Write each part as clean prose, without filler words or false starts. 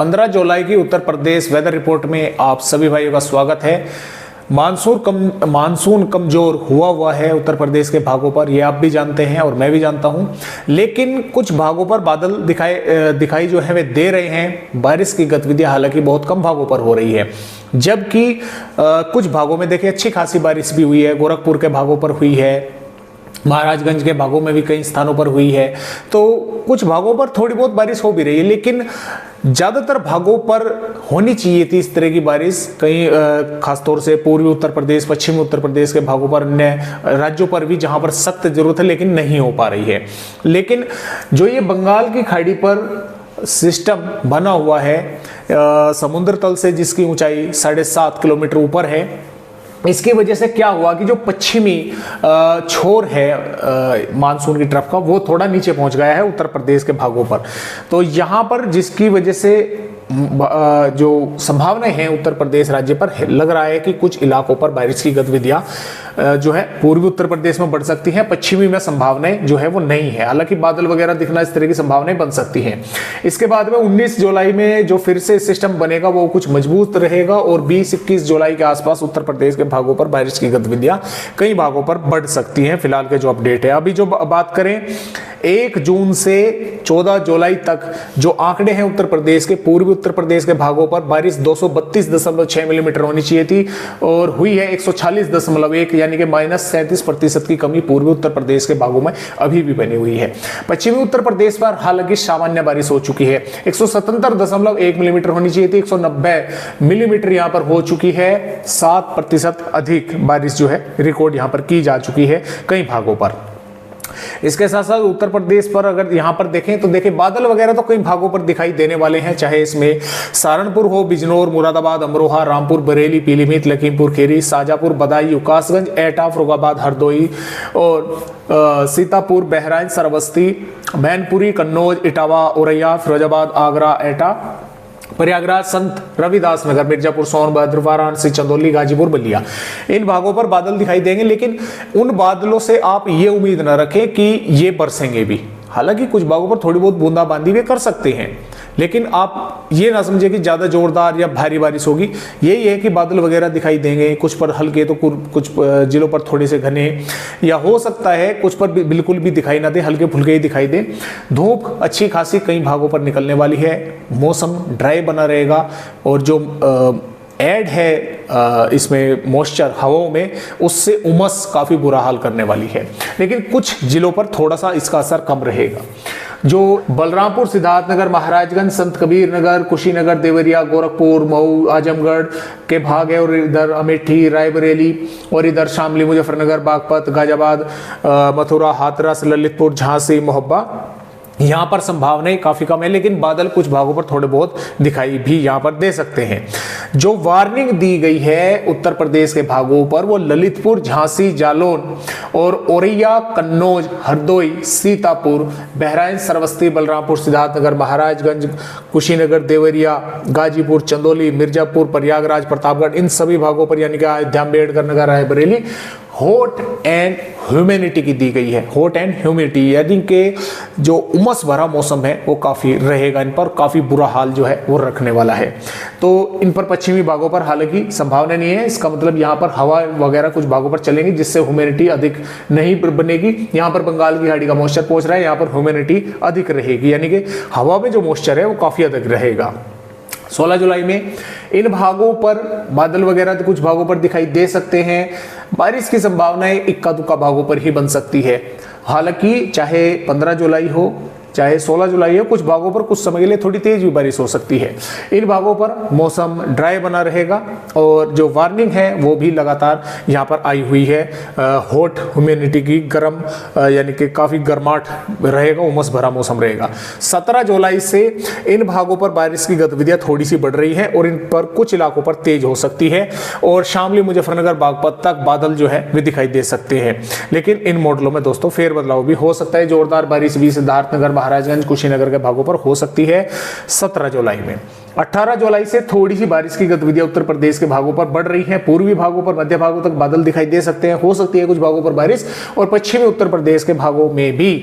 15 जुलाई की Uttar Pradesh weather report में आप सभी भाइयों का स्वागत है। मानसून कमजोर हुआ है उत्तर प्रदेश के भागों पर, ये आप भी जानते हैं और मैं भी जानता हूं। लेकिन कुछ भागों पर बादल दिखाई जो है वे दे रहे हैं। बारिश की गतिविधियां हालांकि बहुत कम भागों पर हो रही है, जबकि कुछ भागों में देखिए अच्छी खासी बारिश भी हुई है। गोरखपुर के भागों पर हुई है, महाराजगंज के भागों में भी कई स्थानों पर हुई है। तो कुछ भागों पर थोड़ी बहुत बारिश हो भी रही है, लेकिन ज्यादातर भागों पर होनी चाहिए थी इस तरह की बारिश। कई खासतौर से पूर्वी उत्तर प्रदेश, पश्चिमी उत्तर प्रदेश के भागों पर, अन्य राज्यों पर भी जहां पर सख्त जरूरत है लेकिन नहीं हो पा रही है। लेकिन जो ये बंगाल की खाड़ी पर सिस्टम बना हुआ है समुद्र तल से, जिसकी ऊंचाई 7.5 किलोमीटर ऊपर है, इसकी वजह से क्या हुआ कि जो पश्चिमी छोर है मानसून की तरफ का, वो थोड़ा नीचे पहुंच गया है उत्तर प्रदेश के भागों पर। तो यहां पर जिसकी वजह से जो संभावनाएं हैं उत्तर प्रदेश राज्य पर, लग रहा है कि कुछ इलाकों पर बारिश की गतिविधियां जो है पूर्वी उत्तर प्रदेश में बढ़ सकती हैं। पश्चिमी में संभावनाएं जो है वो नहीं है, हालांकि बादल वगैरह दिखना, इस तरह की संभावनाएं बन सकती हैं। इसके बाद में 19 जुलाई में जो फिर से सिस्टम बनेगा वो कुछ मजबूत रहेगा और 20-21 जुलाई के आसपास उत्तर प्रदेश के भागों पर बारिश की गतिविधियां कई भागों पर बढ़ सकती हैं। फिलहाल के जो अपडेट है, अभी जो बात करें 1 जून से 14 जुलाई तक जो आंकड़े हैं उत्तर प्रदेश के, पूर्वी उत्तर प्रदेश के भागों पर बारिश 232.6 मिलीमीटर होनी चाहिए थी और हुई है 146.1, यानी कि -37% की कमी पूर्वी उत्तर प्रदेश के भागों में अभी भी बनी हुई है। पश्चिमी उत्तर प्रदेश पर हालांकि सामान्य बारिश हो चुकी है, 177.1 मिलीमीटर होनी चाहिए थी, 190 मिलीमीटर यहां पर हो चुकी है। 7% अधिक बारिश जो है रिकॉर्ड यहां पर की जा चुकी है कई भागों पर। इसके साथ साथ उत्तर प्रदेश पर अगर यहां पर देखें तो देखिए बादल वगैरह तो कई भागों पर दिखाई देने वाले हैं, चाहे इसमें सहारनपुर हो, बिजनौर, मुरादाबाद, अमरोहा, रामपुर, बरेली, पीलीभीत, लखीमपुर खीरी, शाजापुर, बदायूं, कासगंज, एटा, फरुखाबाद, हरदोई और सीतापुर, बहराइच, श्रावस्ती, मैनपुरी, कन्नौज, इटावा, औरैया, फिरोजाबाद, आगरा, एटा, प्रयागराज, संत रविदास नगर, मिर्जापुर, सोनभद्र, वाराणसी, चंदौली, गाजीपुर, बलिया, इन भागों पर बादल दिखाई देंगे। लेकिन उन बादलों से आप ये उम्मीद न रखें कि ये बरसेंगे भी। हालांकि कुछ भागों पर थोड़ी बहुत बूंदाबांदी भी कर सकते हैं, लेकिन आप ये ना समझे कि ज्यादा जोरदार या भारी बारिश होगी। यही है कि बादल वगैरह दिखाई देंगे, कुछ पर हल्के तो कुछ जिलों पर थोड़े से घने, या हो सकता है कुछ पर बिल्कुल भी दिखाई ना दे, हल्के फुल्के ही दिखाई दे। धूप अच्छी खासी कई भागों पर निकलने वाली है, मौसम ड्राई बना रहेगा और जो ऐड है इसमें मॉइस्चर हवाओं में, उससे उमस काफी बुरा हाल करने वाली है। लेकिन कुछ जिलों पर थोड़ा सा इसका असर कम रहेगा। जो बलरामपुर, सिद्धार्थनगर, महाराजगंज, संत कबीर नगर, कुशीनगर, देवरिया, गोरखपुर, मऊ, आजमगढ़ के भाग है, और इधर अमेठी, रायबरेली, और इधर शामली, मुजफ्फरनगर, बागपत, गाजियाबाद, मथुरा, हाथरस, ललितपुर, झांसी, मोहब्बा, यहाँ पर संभावनाएं काफी कम है। लेकिन बादल कुछ भागों पर थोड़े बहुत दिखाई भी यहाँ पर दे सकते हैं। जो वार्निंग दी गई है उत्तर प्रदेश के भागों पर, वो ललितपुर, झांसी, जालौन और औरैया, कन्नौज, हरदोई, सीतापुर, बहराइच, श्रावस्ती, बलरामपुर, सिद्धार्थनगर, महाराजगंज, कुशीनगर, देवरिया, गाजीपुर, चंदौली, मिर्जापुर, प्रयागराज, प्रतापगढ़, इन सभी भागों पर, यानी कि Ayodhya, Ambedkar Nagar, Raebareli, hot and humidity की दी गई है। हॉट एंड ह्यूमिडिटी यानी कि जो उमस भरा मौसम है वो काफी रहेगा, इन पर काफी बुरा हाल जो है वो रखने वाला है। तो इन पर पश्चिमी भागों पर हालांकि संभावना नहीं है। इसका मतलब यहाँ पर हवा वगैरह कुछ भागों पर चलेंगी, जिससे ह्यूमिडिटी अधिक नहीं बनेगी। यहाँ पर बंगाल की खाड़ी का मॉइस्चर पहुंच रहा है, यहाँ पर ह्यूमिडिटी अधिक रहेगी, यानी कि हवा में जो मॉइस्चर है वो काफी अधिक रहेगा। 16 जुलाई में इन भागों पर बादल वगैरह कुछ भागों पर दिखाई दे सकते हैं। बारिश की संभावनाएं इक्का दुक्का भागों पर ही बन सकती है। हालांकि चाहे 15 जुलाई हो, चाहे 16 जुलाई हो, कुछ भागों पर कुछ समय के लिए थोड़ी तेज भी बारिश हो सकती है। इन भागों पर मौसम ड्राई बना रहेगा और जो वार्निंग है वो भी लगातार यहाँ पर आई हुई है। हॉट ह्यूमिडिटी की, गर्म यानी कि काफ़ी गर्माहट रहेगा, उमस भरा मौसम रहेगा। 17 जुलाई से इन भागों पर बारिश की गतिविधियाँ थोड़ी सी बढ़ रही है और इन पर कुछ इलाकों पर तेज हो सकती है और शामली, मुजफ्फरनगर, बागपत तक बादल जो है वे दिखाई दे सकते हैं। लेकिन इन मॉडलों में दोस्तों फेरबदलाव भी हो सकता है। जोरदार बारिश भी सिद्धार्थनगर, महाराजगंज, कुशीनगर के भागों पर हो सकती है 17 जुलाई में। 18 जुलाई से थोड़ी सी बारिश की गतिविधियां उत्तर प्रदेश के भागों पर बढ़ रही हैं। पूर्वी भागों पर, मध्य भागों तक बादल दिखाई दे सकते हैं, हो सकती है कुछ भागों पर बारिश, और पश्चिमी उत्तर प्रदेश के भागों में भी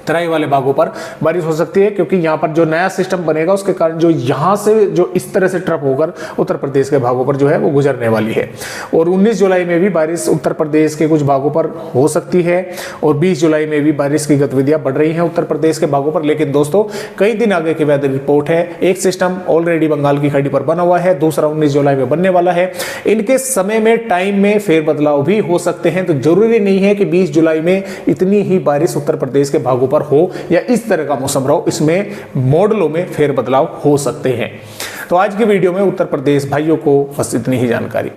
तराई वाले भागों पर बारिश हो सकती है, क्योंकि यहाँ पर जो नया सिस्टम बनेगा उसके कारण जो यहाँ से जो इस तरह से ट्रप होकर उत्तर प्रदेश के भागों पर जो है वो गुजरने वाली है। और 19 जुलाई में भी बारिश उत्तर प्रदेश के कुछ भागों पर हो सकती है और 20 जुलाई में भी बारिश की गतिविधियां बढ़ रही हैं उत्तर प्रदेश के भागों पर। लेकिन दोस्तों कई दिन आगे की वेदर रिपोर्ट है, एक सिस्टम ऑलरेडी बंगाल की खाड़ी पर बना हुआ है, दूसरा 19 जुलाई में बनने वाला है। इनके समय में टाइम में फेरबदलाव भी हो सकते हैं, तो जरूरी नहीं है कि 20 जुलाई में इतनी ही बारिश उत्तर प्रदेश के भागों पर हो या इस तरह का मौसम रहो, इसमें मॉडलों में फेरबदलाव हो सकते हैं। तो आज की वीडियो में उत्तर प्रदेश भाइयों को बस इतनी ही जानकारी।